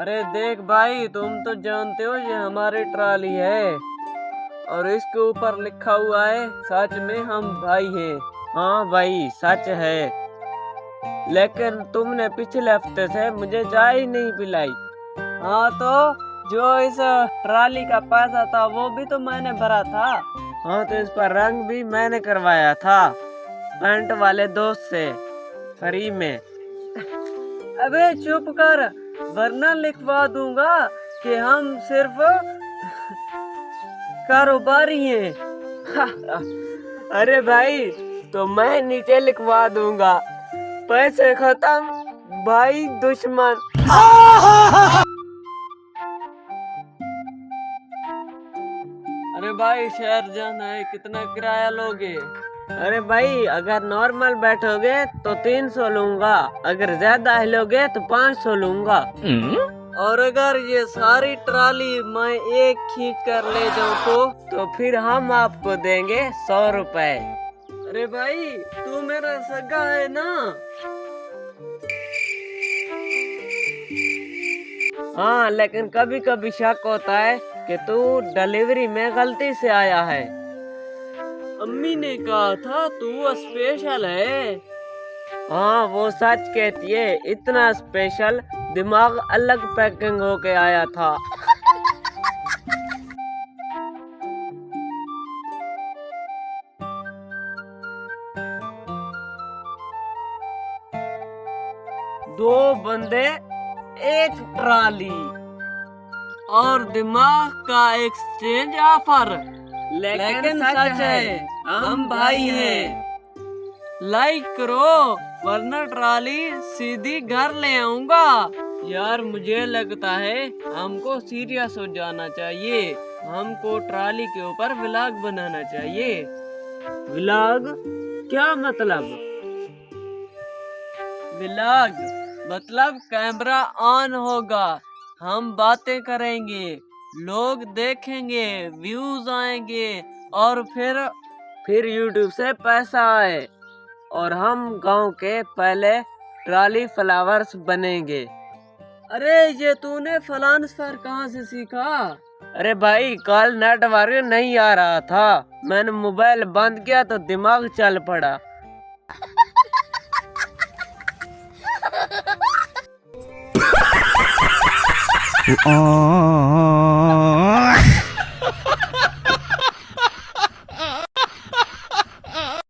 अरे देख भाई, तुम तो जानते हो ये हमारी ट्राली है और इसके ऊपर लिखा हुआ है सच में हम भाई हैं। हाँ भाई सच है, लेकिन तुमने पिछले हफ्ते से मुझे चाय ही नहीं पिलाई। हाँ तो जो इस ट्राली का पैसा था वो भी तो मैंने भरा था। हाँ तो इस पर रंग भी मैंने करवाया था पेंट वाले दोस्त से फ्री में। अबे चुप कर, वरना लिखवा दूंगा कि हम सिर्फ कारोबारी हैं। अरे भाई तो मैं नीचे लिखवा दूंगा, पैसे खत्म भाई दुश्मन। अरे भाई शहर जाना है, कितना किराया लोगे? अरे भाई अगर नॉर्मल बैठोगे तो 300 लूंगा, अगर ज्यादा हिलोगे तो 500 लूंगा। और अगर ये सारी ट्राली मैं एक खींच कर ले जाऊँ तो फिर हम आपको देंगे 100 रुपए। अरे भाई तू मेरा सगा है ना? हाँ लेकिन कभी कभी शक होता है कि तू डिलीवरी में गलती से आया है। अम्मी ने कहा था तू स्पेशल है। हाँ वो सच कहती है, इतना स्पेशल दिमाग अलग पैकिंग होके आया था। दो बंदे एक ट्राली और दिमाग का एक्सचेंज ऑफर। लेकिन सच है हम भाई हैं। लाइक करो वरना ट्राली सीधी घर ले आऊंगा। यार मुझे लगता है हमको सीरियस हो जाना चाहिए, हमको ट्राली के ऊपर व्लॉग बनाना चाहिए। व्लॉग क्या मतलब? व्लॉग मतलब कैमरा ऑन होगा, हम बातें करेंगे, लोग देखेंगे, व्यूज आएंगे और फिर यूट्यूब से पैसा आए और हम गांव के पहले ट्राली फ्लावर्स बनेंगे। अरे ये तूने फ्लावर्स कहाँ से सीखा? अरे भाई कल नेटवर्क नहीं आ रहा था, मैंने मोबाइल बंद किया तो दिमाग चल पड़ा। Oh